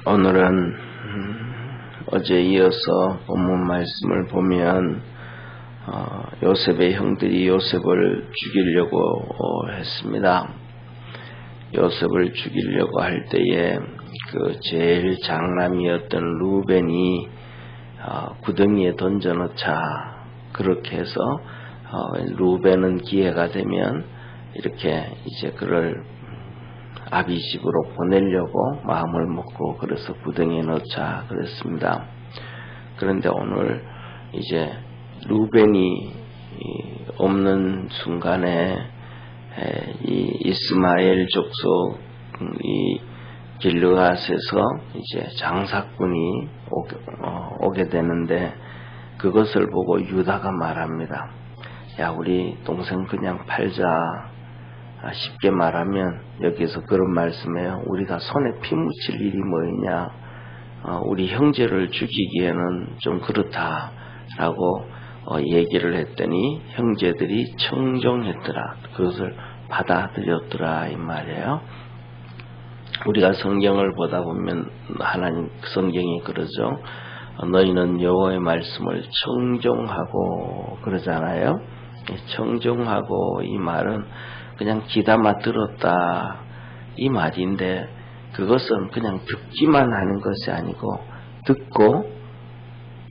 오늘은 어제 이어서 본문 말씀을 보면 요셉의 형들이 요셉을 죽이려고 했습니다. 요셉을 죽이려고 할 때에 그 제일 장남이었던 루벤이 구덩이에 던져놓자, 그렇게 해서 루벤은 기회가 되면 이렇게 이제 그를 아비 집으로 보내려고 마음을 먹고 그래서 구덩이에 넣자 그랬습니다. 그런데 오늘 이제 루벤이 없는 순간에 이 이스마엘 족속 이 길르앗에서 이제 장사꾼이 오게 되는데, 그것을 보고 유다가 말합니다. 야, 우리 동생 그냥 팔자. 쉽게 말하면 여기서 그런 말씀이에요. 우리가 손에 피 묻힐 일이 뭐냐, 우리 형제를 죽이기에는 좀 그렇다라고 얘기를 했더니 형제들이 청종했더라. 그것을 받아들였더라 이 말이에요. 우리가 성경을 보다 보면 하나님 성경이 그러죠. 너희는 여호와의 말씀을 청종하고 그러잖아요. 청종하고 이 말은 그냥 귀담아 들었다 이 말인데, 그것은 그냥 듣기만 하는 것이 아니고 듣고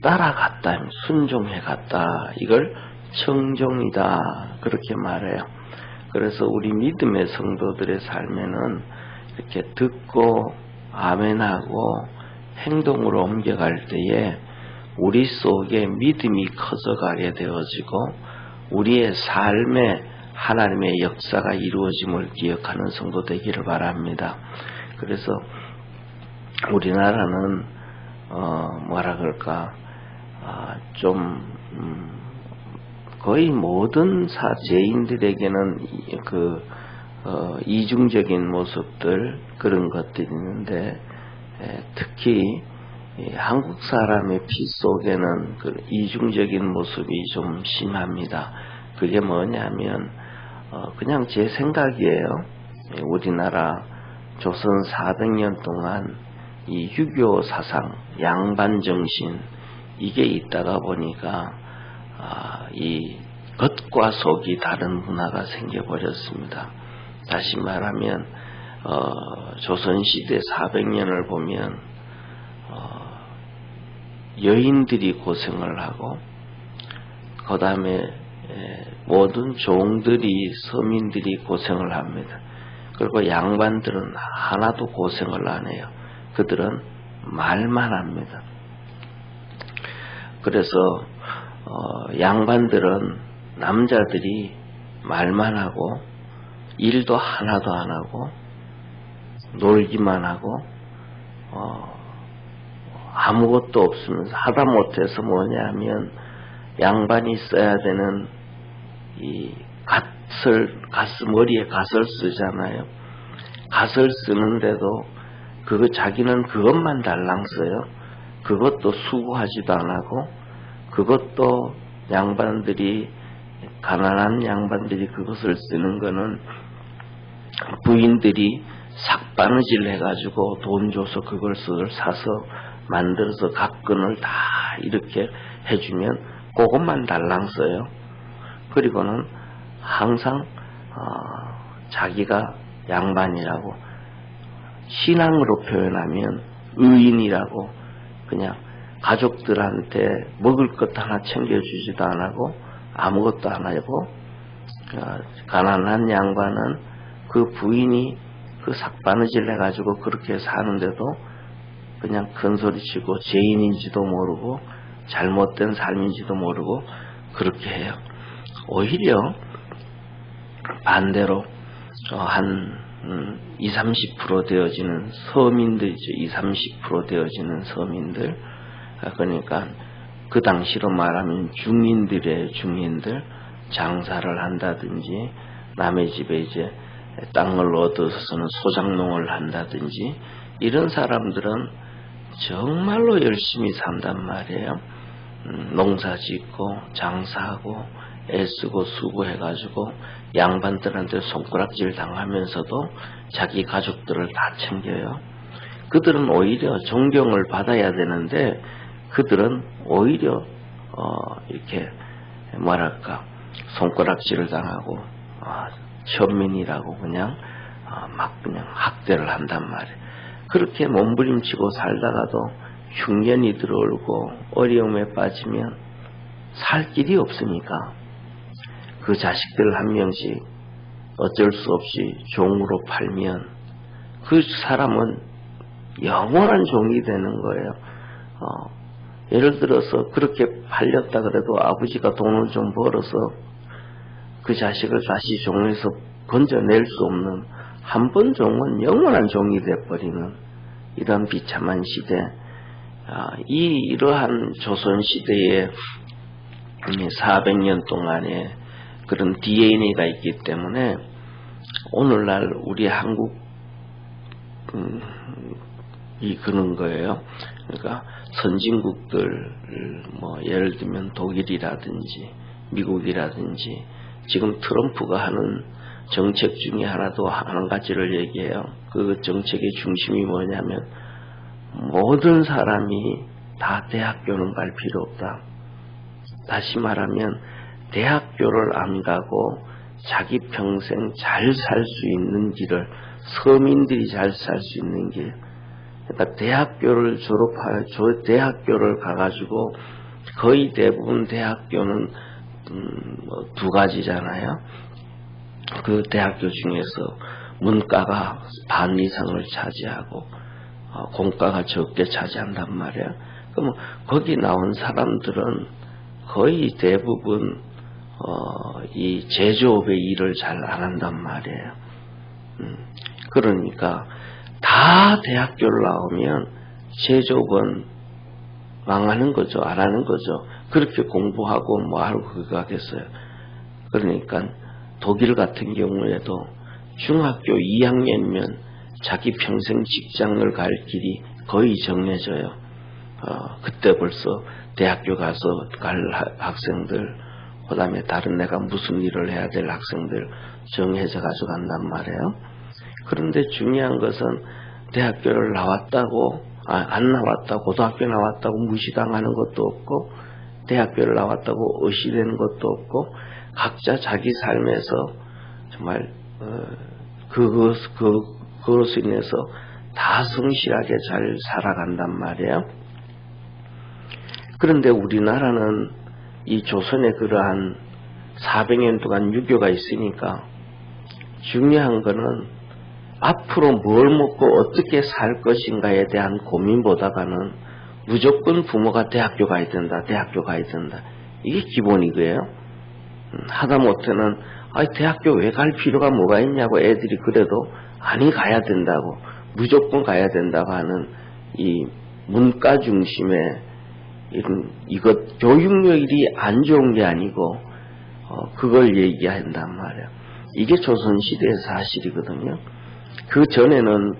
따라갔다, 순종해갔다, 이걸 청종이다 그렇게 말해요. 그래서 우리 믿음의 성도들의 삶에는 이렇게 듣고 아멘하고 행동으로 옮겨갈 때에 우리 속에 믿음이 커져가게 되어지고 우리의 삶에 하나님의 역사가 이루어짐을 기억하는 성도 되기를 바랍니다. 그래서 우리나라는 뭐라 그럴까, 좀 거의 모든 죄인들에게는 그 이중적인 모습들, 그런 것들이 있는데 특히 한국 사람의 피 속에는 그 이중적인 모습이 좀 심합니다. 그게 뭐냐면 그냥 제 생각이에요. 우리나라 조선 400년 동안 이 유교 사상, 양반 정신, 이게 있다가 보니까 이 겉과 속이 다른 문화가 생겨버렸습니다. 다시 말하면 조선시대 400년을 보면 여인들이 고생을 하고, 그 다음에 모든 종들이, 서민들이 고생을 합니다. 그리고 양반들은 하나도 고생을 안 해요. 그들은 말만 합니다. 그래서 양반들은, 남자들이 말만 하고 일도 하나도 안 하고 놀기만 하고 아무것도 없으면서 하다 못해서 뭐냐면 양반이 써야 되는 이 머리에 갓을 쓰잖아요. 갓을 쓰는데도 자기는 그것만 달랑 써요. 그것도 수고하지도 안 하고, 그것도 가난한 양반들이 그것을 쓰는 거는 부인들이 삭바느질 해가지고 돈 줘서 그것을 사서 만들어서 각근을 다 이렇게 해주면 그것만 달랑 써요. 그리고는 항상 자기가 양반이라고, 신앙으로 표현하면 의인이라고, 그냥 가족들한테 먹을 것 하나 챙겨주지도 안 하고 아무것도 안 하고, 가난한 양반은 그 부인이 그 삭바느질 해가지고 그렇게 사는데도 그냥 큰소리치고 죄인인지도 모르고 잘못된 삶인지도 모르고 그렇게 해요. 오히려 반대로 한 20-30% 되어지는 서민들이죠. 20-30% 되어지는 서민들, 그러니까 그 당시로 말하면 중인들, 장사를 한다든지 남의 집에 이제 땅을 얻어서는 소작농을 한다든지, 이런 사람들은 정말로 열심히 산단 말이에요. 농사 짓고 장사하고 애쓰고 수고해가지고 양반들한테 손가락질 당하면서도 자기 가족들을 다 챙겨요. 그들은 오히려 존경을 받아야 되는데 그들은 오히려 이렇게 뭐랄까 손가락질을 당하고 천민이라고 그냥 막 그냥 학대를 한단 말이에요. 그렇게 몸부림치고 살다가도 흉년이 들어오고 어려움에 빠지면 살 길이 없으니까 그 자식들 한 명씩 어쩔 수 없이 종으로 팔면 그 사람은 영원한 종이 되는 거예요. 예를 들어서 그렇게 팔렸다 그래도 아버지가 돈을 좀 벌어서 그 자식을 다시 종에서 건져낼 수 없는 한 번 종은 영원한 종이 되어버리는 이런 비참한 시대. 이러한 조선시대에 400년 동안에 그런 DNA가 있기 때문에 오늘날 우리 한국이 그런 거예요. 그러니까 선진국들 예를 들면 독일이라든지 미국이라든지 지금 트럼프가 하는 정책 중에 하나도 한 가지를 얘기해요. 그 정책의 중심이 뭐냐면 모든 사람이 다 대학교는 갈 필요 없다. 다시 말하면 대학교를 안 가고 자기 평생 잘 살 수 있는 길을 서민들이 잘 살 수 있는 길. 그러니까 대학교를 대학교를 가가지고 거의 대부분 대학교는 두 가지잖아요. 그 대학교 중에서 문과가 반 이상을 차지하고 공과가 적게 차지한단 말이에요. 그럼 거기 나온 사람들은 거의 대부분 이 제조업의 일을 잘 안 한단 말이에요. 그러니까 다 대학교를 나오면 제조업은 망하는 거죠. 안 하는 거죠. 그렇게 공부하고 뭐 하고 그거 하겠어요. 그러니까 독일 같은 경우에도 중학교 2학년이면 자기 평생 직장을 갈 길이 거의 정해져요. 그때 벌써 대학교 가서 갈 학생들, 그 다음에 다른 내가 무슨 일을 해야 될 학생들 정해져 가지고 간단 말이에요. 그런데 중요한 것은 대학교를 나왔다고, 안 나왔다고, 고등학교 나왔다고 무시당하는 것도 없고, 대학교를 나왔다고 의시되는 것도 없고, 각자 자기 삶에서 정말, 그것으로 인해서 다 성실하게 잘 살아간단 말이에요. 그런데 우리나라는 이 조선에 그러한 400년 동안 유교가 있으니까 중요한 거는 앞으로 뭘 먹고 어떻게 살 것인가에 대한 고민보다가는 무조건 부모가 대학교 가야 된다, 대학교 가야 된다. 이게 기본이고요. 하다못해는 대학교 왜 갈 필요가 뭐가 있냐고 애들이 그래도 아니 가야 된다고 무조건 가야 된다고 하는 이 문과 중심의 이것 교육열이 안 좋은 게 아니고 그걸 얘기한단 말이에요. 이게 조선시대의 사실이거든요. 그 전에는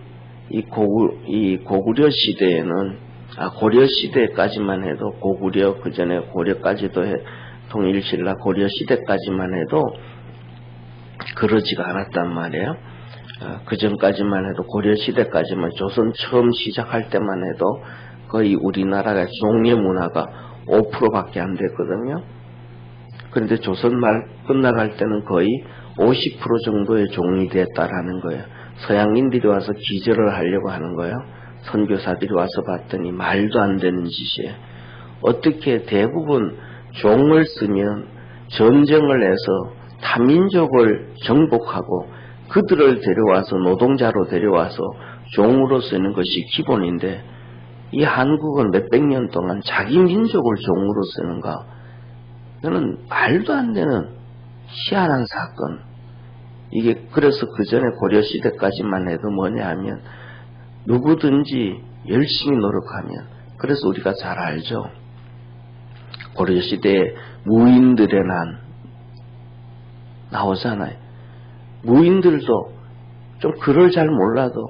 이 고구려 시대에는 고려 시대까지만 해도 고구려 그 전에 고려까지도 통일신라 고려 시대까지만 해도 그러지가 않았단 말이에요. 그 전까지만 해도 고려 시대까지만 조선 처음 시작할 때만 해도 거의 우리나라가 종려 문화가 5%밖에 안 됐거든요. 그런데 조선 말 끝나갈 때는 거의 50% 정도의 종이 됐다라는 거예요. 서양인들이 와서 기절을 하려고 하는 거예요. 선교사들이 와서 봤더니 말도 안 되는 짓이에요. 어떻게 대부분 종을 쓰면 전쟁을 해서 타민족을 정복하고 그들을 데려와서 노동자로 데려와서 종으로 쓰는 것이 기본인데 이 한국은 몇백 년 동안 자기 민족을 종으로 쓰는가? 이거는 말도 안 되는 희한한 사건. 이게 그래서 그 전에 고려시대까지만 해도 뭐냐 하면 누구든지 열심히 노력하면 그래서 우리가 잘 알죠. 고려시대에 무인들의 난 나오잖아요. 무인들도 좀 글을 잘 몰라도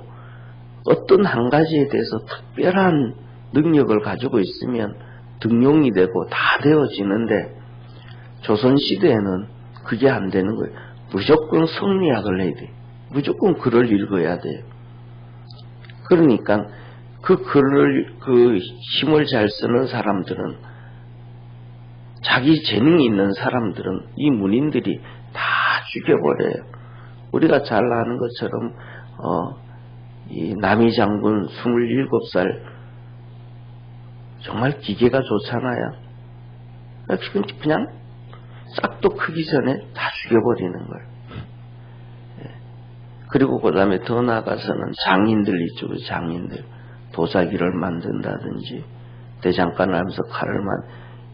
어떤 한 가지에 대해서 특별한 능력을 가지고 있으면 등용이 되고 다 되어지는데 조선시대에는 그게 안 되는 거예요. 무조건 성리학을 해야 돼요. 무조건 글을 읽어야 돼요. 그러니까 그 글을, 그 힘을 잘 쓰는 사람들은, 자기 재능이 있는 사람들은 이 문인들이 다 죽여버려요. 우리가 잘 아는 것처럼, 이 남이 장군 27살, 정말 기계가 좋잖아요. 그냥 싹도 크기 전에 다 죽여버리는 거예요. 그리고 그 다음에 더 나아가서는 장인들 있죠. 장인들. 도자기를 만든다든지, 대장간을 하면서 칼을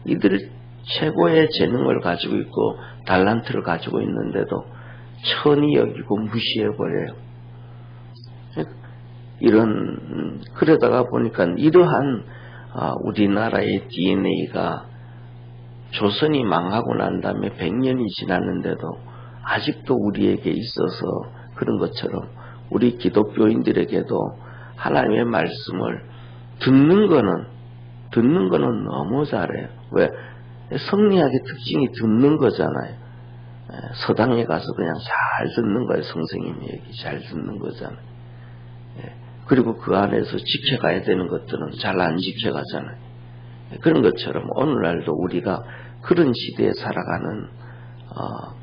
이들 최고의 재능을 가지고 있고, 달란트를 가지고 있는데도 천히 여기고 무시해버려요. 그러다가 보니까 이러한 우리나라의 DNA가 조선이 망하고 난 다음에 100년이 지났는데도 아직도 우리에게 있어서 그런 것처럼 우리 기독교인들에게도 하나님의 말씀을 듣는 거는 너무 잘해요. 왜? 성리학의 특징이 듣는 거잖아요. 서당에 가서 그냥 잘 듣는 거예요. 선생님이 얘기 잘 듣는 거잖아요. 그리고 그 안에서 지켜가야 되는 것들은 잘 안 지켜가잖아요. 그런 것처럼 오늘날도 우리가 그런 시대에 살아가는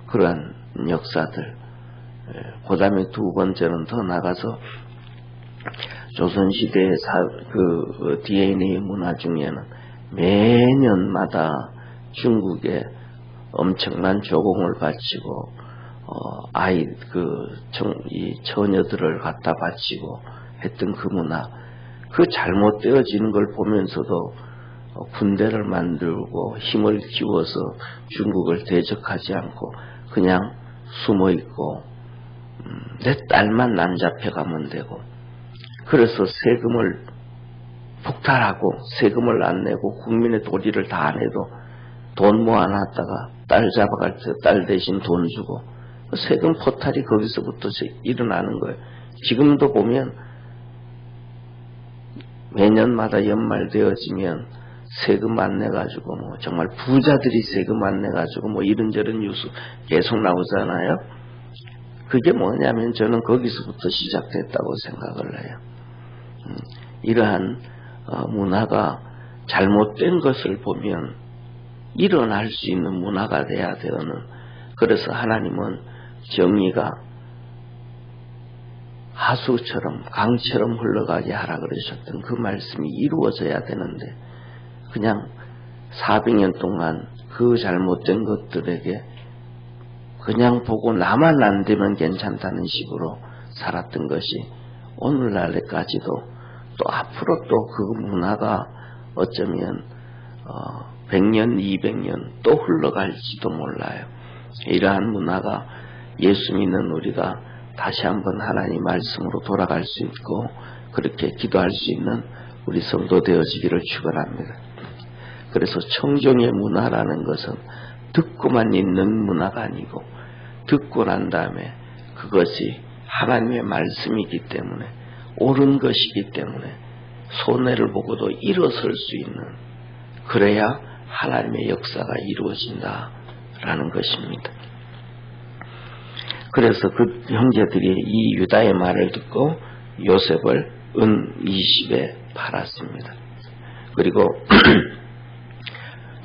그러한 역사들, 그 다음에 두 번째는 더 나가서 조선시대의 그 DNA 문화 중에는 매년마다 중국에 엄청난 조공을 바치고, 이 처녀들을 갖다 바치고 했던 그 문화, 그 잘못되어지는 걸 보면서도 군대를 만들고 힘을 키워서 중국을 대적하지 않고 그냥 숨어 있고, 내 딸만 난 잡혀가면 되고, 그래서 세금을 폭탈하고 세금을 안 내고 국민의 도리를 다 안 해도 돈 모아놨다가 딸 잡아갈 때 딸 대신 돈 주고, 세금 포탈이 거기서부터 일어나는 거예요. 지금도 보면 매년마다 연말 되어지면 세금 안 내가지고 정말 부자들이 세금 안 내가지고 이런저런 뉴스 계속 나오잖아요. 그게 뭐냐면 저는 거기서부터 시작됐다고 생각을 해요. 이러한 문화가 잘못된 것을 보면 일어날 수 있는 문화가 돼야 되는, 그래서 하나님은 정의가 하수처럼 강처럼 흘러가게 하라 그러셨던 그 말씀이 이루어져야 되는데, 그냥 400년 동안 그 잘못된 것들에게 그냥 보고 나만 안 되면 괜찮다는 식으로 살았던 것이 오늘날까지도 또 앞으로 또 그 문화가 어쩌면 100년, 200년 또 흘러갈지도 몰라요. 이러한 문화가 예수 믿는 우리가 다시 한번 하나님 말씀으로 돌아갈 수 있고 그렇게 기도할 수 있는 우리 성도 되어지기를 축원합니다. 그래서 청종의 문화라는 것은 듣고만 있는 문화가 아니고 듣고 난 다음에 그것이 하나님의 말씀이기 때문에 옳은 것이기 때문에 손해를 보고도 일어설 수 있는, 그래야 하나님의 역사가 이루어진다라는 것입니다. 그래서 그 형제들이 이 유다의 말을 듣고 요셉을 은 20에 팔았습니다. 그리고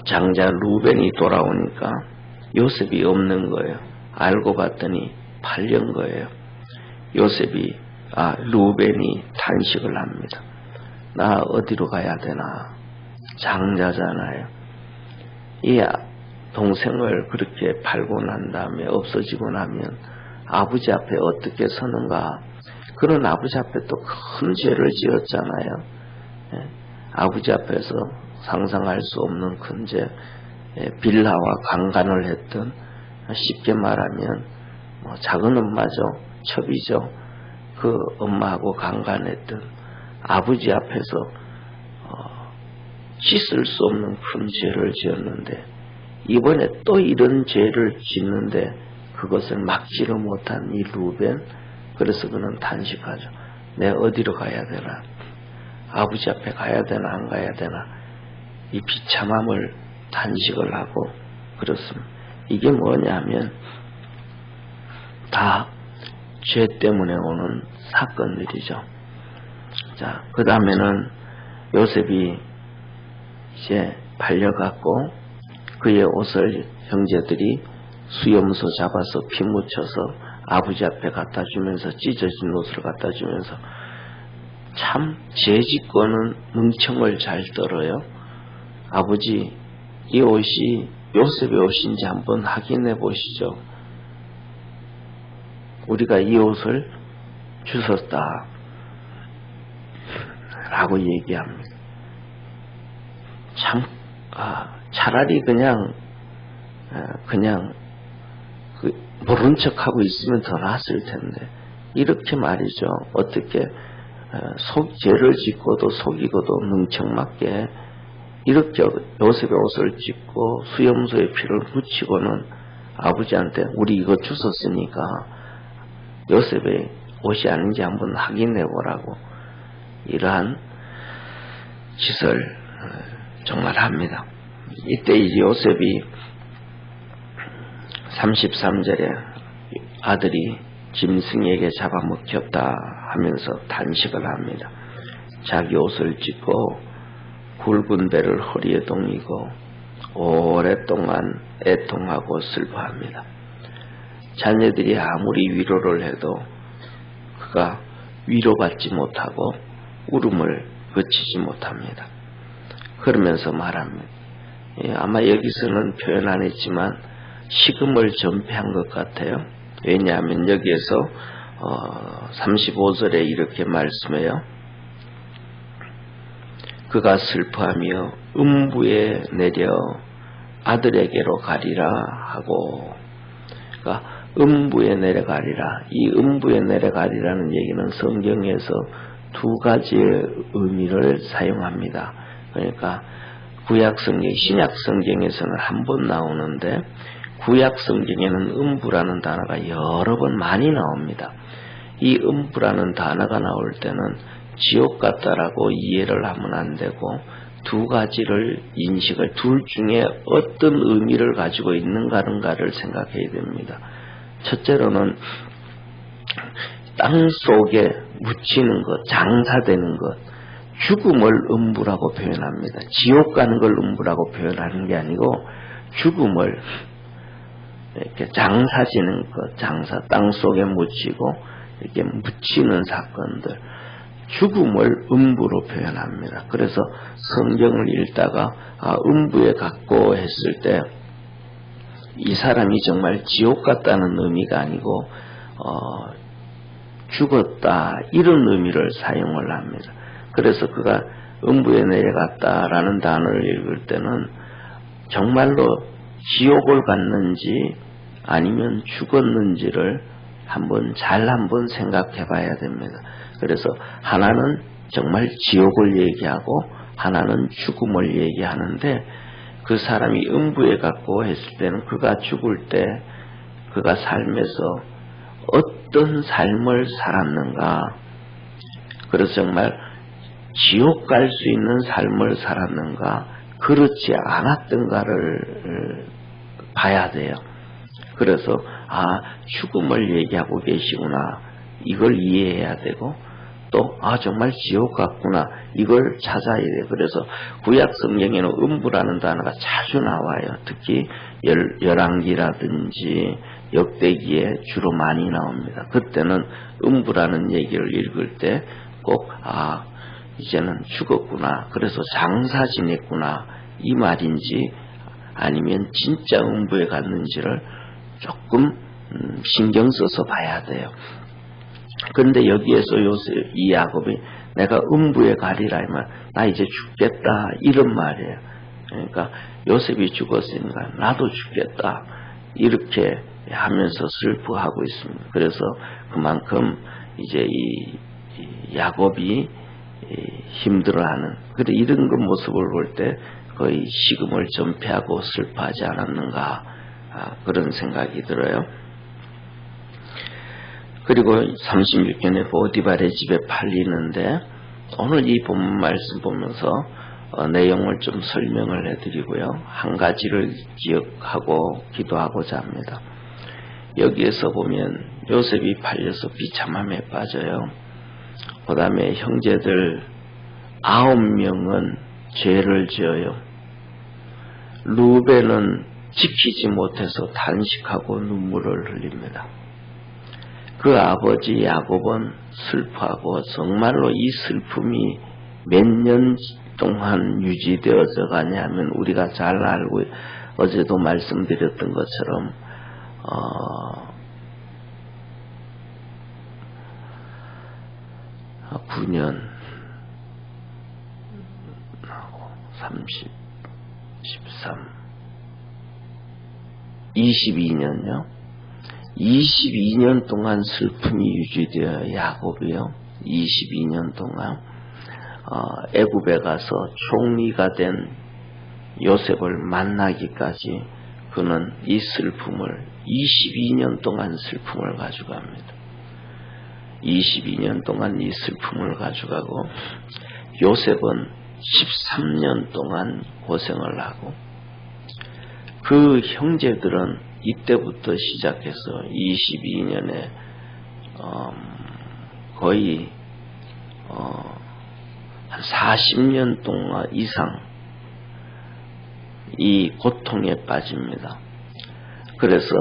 장자 루벤이 돌아오니까 요셉이 없는 거예요. 알고 봤더니 팔린 거예요. 루벤이 탄식을 합니다. 나 어디로 가야 되나? 장자잖아요. 이 동생을 그렇게 팔고 난 다음에 없어지고 나면 아버지 앞에 어떻게 서는가? 그런 아버지 앞에 또 큰 죄를 지었잖아요. 아버지 앞에서 상상할 수 없는 큰 죄, 빌라와 강간을 했던, 쉽게 말하면 작은 엄마죠, 첩이죠. 그 엄마하고 강간했던 아버지 앞에서 씻을 수 없는 큰 죄를 지었는데, 이번에 또 이런 죄를 짓는데 그것을 막지를 못한 이 루벤, 그래서 그는 탄식하죠. 내가 어디로 가야 되나? 아버지 앞에 가야 되나 안 가야 되나? 이 비참함을 탄식을 하고 그렇습니다. 이게 뭐냐면 다 죄 때문에 오는 사건들이죠. 자, 그 다음에는 요셉이 이제 팔려갔고 그의 옷을 형제들이 수염소 잡아서 피 묻혀서 아버지 앞에 갖다 주면서 찢어진 옷을 갖다 주면서 참 재짓고는 뭉청을 잘 떨어요. 아버지, 이 옷이 요셉의 옷인지 한번 확인해 보시죠. 우리가 이 옷을 주셨다 라고 얘기합니다. 참 차라리 그냥 모른 척하고 있으면 더 낫을 텐데 이렇게 말이죠. 어떻게 죄를 짓고도 속이고도 뭉청맞게 이렇게 요셉의 옷을 찢고 수염소에 피를 묻히고는 아버지한테 우리 이거 주웠으니까 요셉의 옷이 아닌지 한번 확인해 보라고 이러한 짓을 정말 합니다. 이때 이제 요셉이 33절에 아들이 짐승에게 잡아먹혔다 하면서 단식을 합니다. 자기 옷을 찢고 굵은 배를 허리에 동이고 오랫동안 애통하고 슬퍼합니다. 자녀들이 아무리 위로를 해도 그가 위로받지 못하고 울음을 그치지 못합니다. 그러면서 말합니다. 아마 여기서는 표현 안 했지만 식음을 전폐한 것 같아요. 왜냐하면 여기에서 35절에 이렇게 말씀해요. 그가 슬퍼하며 음부에 내려 아들에게로 가리라 하고, 그러니까 음부에 내려가리라. 이 음부에 내려가리라는 얘기는 성경에서 두 가지의 의미를 사용합니다. 그러니까 구약 성경, 신약 성경에서는 한 번 나오는데 구약 성경에는 음부라는 단어가 여러 번 많이 나옵니다. 이 음부라는 단어가 나올 때는 지옥 같다라고 이해를 하면 안 되고 두 가지를 인식을 둘 중에 어떤 의미를 가지고 있는가를 생각해야 됩니다. 첫째로는 땅 속에 묻히는 것, 장사되는 것, 죽음을 음부라고 표현합니다. 지옥 가는 걸 음부라고 표현하는 게 아니고 죽음을 이렇게 장사지는 것, 땅 속에 묻히고 이렇게 묻히는 사건들, 죽음을 음부로 표현합니다. 그래서 성경을 읽다가 음부에 갔고 했을 때 이 사람이 정말 지옥 갔다는 의미가 아니고 죽었다 이런 의미를 사용을 합니다. 그래서 그가 음부에 내려갔다라는 단어를 읽을 때는 정말로 지옥을 갔는지 아니면 죽었는지를 한번 생각해 봐야 됩니다. 그래서 하나는 정말 지옥을 얘기하고 하나는 죽음을 얘기하는데 그 사람이 음부에 갔고 했을 때는 그가 죽을 때 그가 삶에서 어떤 삶을 살았는가, 그래서 정말 지옥 갈 수 있는 삶을 살았는가 그렇지 않았던가를 봐야 돼요. 그래서 죽음을 얘기하고 계시구나 이걸 이해해야 되고 또 정말 지옥 같구나 이걸 찾아야 돼요. 그래서 구약 성경에는 음부라는 단어가 자주 나와요. 특히 열왕기라든지 역대기에 주로 많이 나옵니다. 그때는 음부라는 얘기를 읽을 때 꼭 이제는 죽었구나, 그래서 장사 지냈구나 이 말인지 아니면 진짜 음부에 갔는지를 조금 신경 써서 봐야 돼요. 그런데 여기에서 이 야곱이 내가 음부에 가리라 하면 나 이제 죽겠다 이런 말이에요. 그러니까 요셉이 죽었으니까 나도 죽겠다 이렇게 하면서 슬퍼하고 있습니다. 그래서 그만큼 이제 이 야곱이 힘들어하는, 그런데 이런 그 모습을 볼 때 거의 식음을 전폐하고 슬퍼하지 않았는가 그런 생각이 들어요. 그리고 36편에 보디발의 집에 팔리는데 오늘 이 본문 말씀 보면서 내용을 좀 설명을 해드리고요. 한 가지를 기억하고 기도하고자 합니다. 여기에서 보면 요셉이 팔려서 비참함에 빠져요. 그 다음에 형제들 9명은 죄를 지어요. 루벤은 지키지 못해서 탄식하고 눈물을 흘립니다. 그 아버지 야곱은 슬퍼하고 정말로 이 슬픔이 몇 년 동안 유지되어져 가냐면 우리가 잘 알고 어제도 말씀드렸던 것처럼 9년 30 13 22년요. 22년 동안 슬픔이 유지되어 야곱이요. 22년 동안 애굽에 가서 총리가 된 요셉을 만나기까지 그는 이 슬픔을 22년 동안 슬픔을 가져갑니다. 22년 동안 이 슬픔을 가져가고 요셉은 13년 동안 고생을 하고 그 형제들은 이때부터 시작해서 22년에 거의 한 40년 동안 이상 이 고통에 빠집니다. 그래서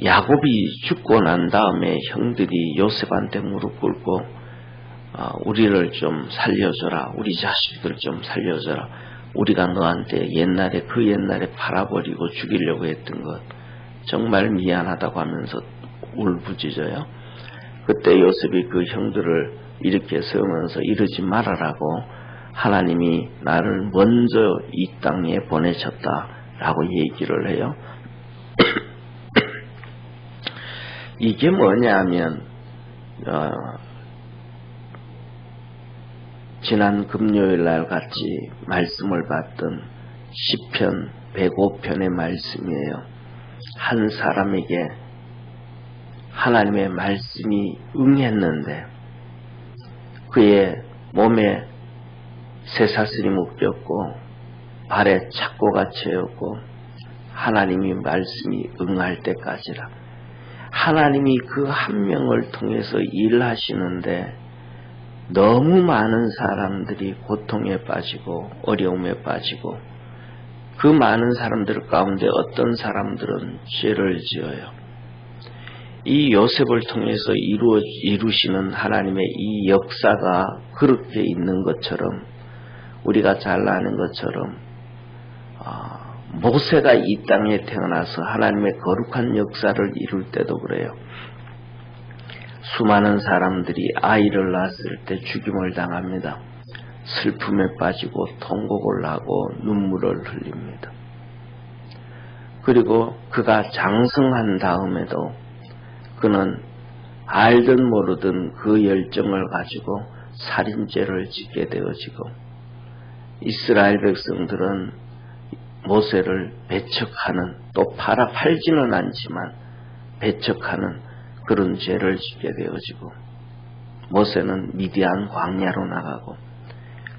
야곱이 죽고 난 다음에 형들이 요셉한테 무릎 꿇고 우리를 좀 살려줘라. 우리 자식들 좀 살려줘라. 우리가 너한테 그 옛날에 팔아버리고 죽이려고 했던 것 정말 미안하다고 하면서 울부짖어요. 그때 요셉이 그 형들을 이렇게 세우면서 이러지 말아라고 하나님이 나를 먼저 이 땅에 보내셨다라고 얘기를 해요. 이게 뭐냐면 지난 금요일날 같이 말씀을 받던 시편 105편의 말씀이에요. 한 사람에게 하나님의 말씀이 응했는데 그의 몸에 쇠사슬이 묶였고 발에 착고가 채였고 하나님이 말씀이 응할 때까지라. 하나님이 그 한 명을 통해서 일하시는데 너무 많은 사람들이 고통에 빠지고 어려움에 빠지고 그 많은 사람들 가운데 어떤 사람들은 죄를 지어요. 이 요셉을 통해서 이루시는 하나님의 이 역사가 그렇게 있는 것처럼 우리가 잘 아는 것처럼 모세가 이 땅에 태어나서 하나님의 거룩한 역사를 이룰 때도 그래요. 수많은 사람들이 아이를 낳았을 때 죽임을 당합니다. 슬픔에 빠지고 통곡을 하고 눈물을 흘립니다. 그리고 그가 장성한 다음에도 그는 알든 모르든 그 열정을 가지고 살인죄를 짓게 되어지고 이스라엘 백성들은 모세를 배척하는 또 팔지는 않지만 배척하는 그런 죄를 짓게 되어지고 모세는 미디안 광야로 나가고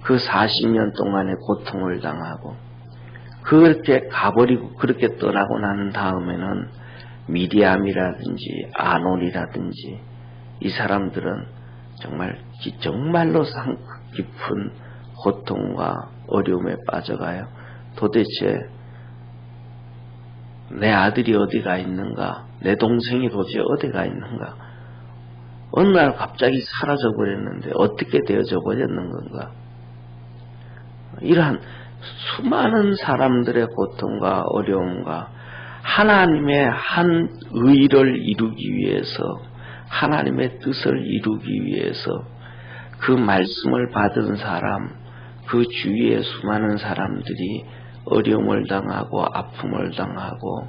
그 40년 동안의 고통을 당하고 그렇게 가버리고 그렇게 떠나고 난 다음에는 미디암이라든지 아논이라든지 이 사람들은 정말로 깊은 고통과 어려움에 빠져가요. 도대체 내 아들이 어디가 있는가? 내 동생이 도대체 어디가 있는가? 어느 날 갑자기 사라져 버렸는데 어떻게 되어져 버렸는 건가? 이러한 수많은 사람들의 고통과 어려움과 하나님의 한 의를 이루기 위해서 하나님의 뜻을 이루기 위해서 그 말씀을 받은 사람, 그 주위의 수많은 사람들이 어려움을 당하고 아픔을 당하고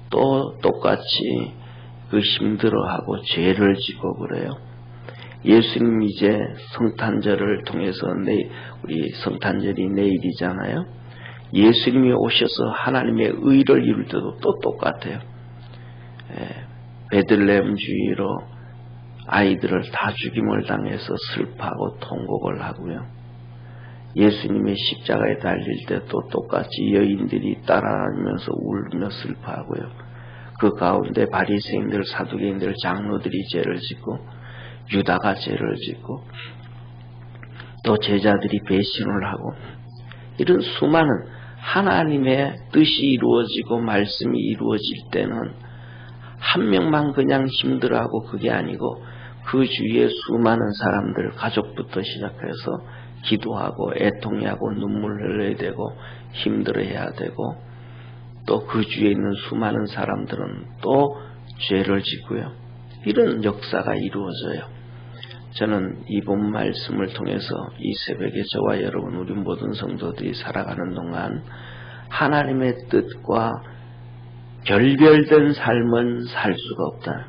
또 똑같이 그 힘들어하고 죄를 지고 그래요. 예수님 이제 성탄절을 통해서 우리 성탄절이 내일이잖아요. 예수님이 오셔서 하나님의 의를 이룰 때도 또 똑같아요. 베들레헴 주위로 아이들을 다 죽임을 당해서 슬퍼하고 통곡을 하고요. 예수님이 십자가에 달릴 때 또 똑같이 여인들이 따라다니면서 울며 슬퍼하고요. 그 가운데 바리새인들, 사두개인들, 장로들이 죄를 짓고 유다가 죄를 짓고 또 제자들이 배신을 하고 이런 수많은 하나님의 뜻이 이루어지고 말씀이 이루어질 때는 한 명만 그냥 힘들어하고 그게 아니고 그 주위에 수많은 사람들 가족부터 시작해서 기도하고 애통해하고 눈물 흘려야 되고 힘들어해야 되고 또 그 주위에 있는 수많은 사람들은 또 죄를 짓고요. 이런 역사가 이루어져요. 저는 이번 말씀을 통해서 이 새벽에 저와 여러분 우리 모든 성도들이 살아가는 동안 하나님의 뜻과 결별된 삶은 살 수가 없다.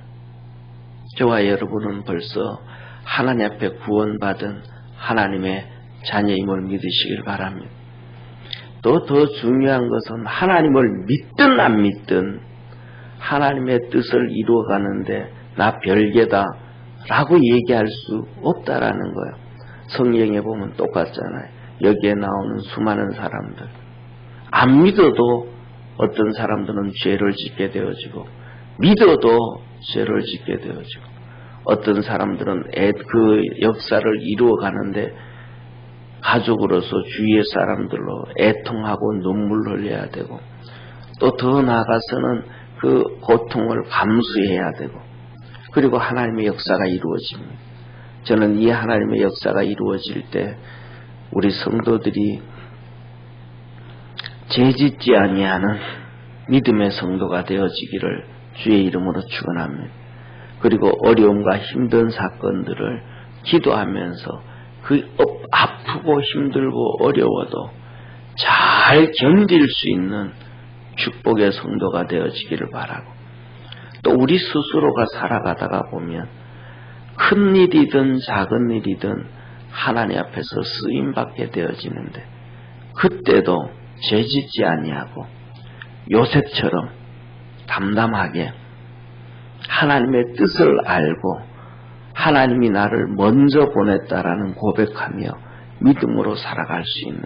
저와 여러분은 벌써 하나님 앞에 구원받은 하나님의 자녀임을 믿으시길 바랍니다. 또 더 중요한 것은 하나님을 믿든 안 믿든 하나님의 뜻을 이루어가는데 나 별개다 라고 얘기할 수 없다라는 거예요. 성경에 보면 똑같잖아요. 여기에 나오는 수많은 사람들 안 믿어도 어떤 사람들은 죄를 짓게 되어지고 믿어도 죄를 짓게 되어지고 어떤 사람들은 그 역사를 이루어가는데 가족으로서 주위의 사람들로 애통하고 눈물 흘려야 되고 또 더 나아가서는 그 고통을 감수해야 되고 그리고 하나님의 역사가 이루어집니다. 저는 이 하나님의 역사가 이루어질 때 우리 성도들이 죄짓지 아니하는 믿음의 성도가 되어지기를 주의 이름으로 축원합니다. 그리고 어려움과 힘든 사건들을 기도하면서 그 아프고 힘들고 어려워도 잘 견딜 수 있는 축복의 성도가 되어지기를 바라고 또 우리 스스로가 살아가다가 보면 큰 일이든 작은 일이든 하나님 앞에서 쓰임받게 되어지는데 그때도 죄짓지 아니하고 요셉처럼 담담하게 하나님의 뜻을 알고 하나님이 나를 먼저 보냈다라는 고백하며 믿음으로 살아갈 수 있는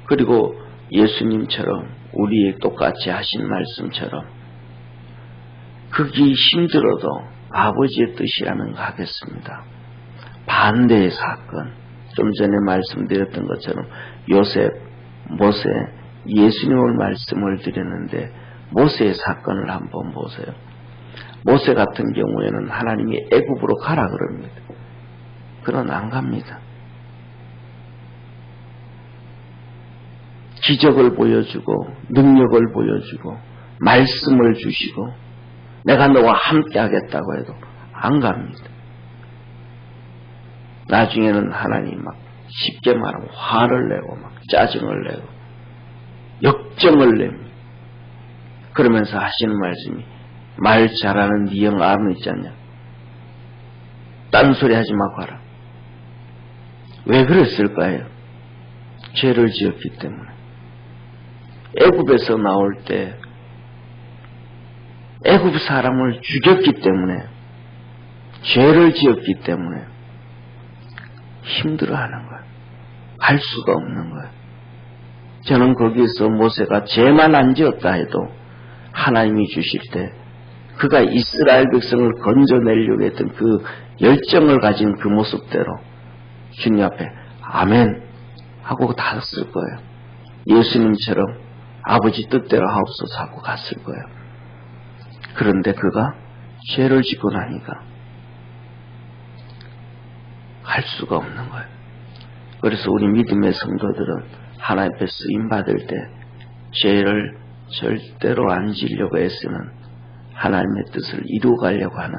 그리고 예수님처럼 우리의 똑같이 하신 말씀처럼 그게 힘들어도 아버지의 뜻이라는 거 하겠습니다. 반대의 사건 좀 전에 말씀드렸던 것처럼 요셉, 모세, 예수님을 말씀을 드렸는데 모세의 사건을 한번 보세요. 모세 같은 경우에는 하나님이 애굽으로 가라 그럽니다. 그러나 안 갑니다. 기적을 보여주고 능력을 보여주고 말씀을 주시고 내가 너와 함께 하겠다고 해도 안 갑니다. 나중에는 하나님 막 쉽게 말하면 화를 내고 막 짜증을 내고 역정을 냅니다. 그러면서 하시는 말씀이 말 잘하는 네 형 아론 있지 않냐? 딴소리 하지 마 가라. 왜 그랬을까요? 죄를 지었기 때문에. 애굽에서 나올 때 애굽 사람을 죽였기 때문에 죄를 지었기 때문에 힘들어하는 거예요. 갈 수가 없는 거예요. 저는 거기서 모세가 죄만 안 지었다 해도 하나님이 주실 때 그가 이스라엘 백성을 건져내려고 했던 그 열정을 가진 그 모습대로 주님 앞에 아멘 하고 닿았을 거예요. 예수님처럼 아버지 뜻대로 하옵소서 하고 갔을 거예요. 그런데 그가 죄를 짓고 나니까 갈 수가 없는 거예요. 그래서 우리 믿음의 성도들은 하나님 앞에 쓰임받을 때 죄를 절대로 안 지려고 애쓰는 하나님의 뜻을 이루어가려고 하는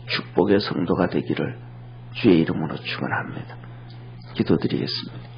축복의 성도가 되기를 주의 이름으로 축원합니다. 기도드리겠습니다.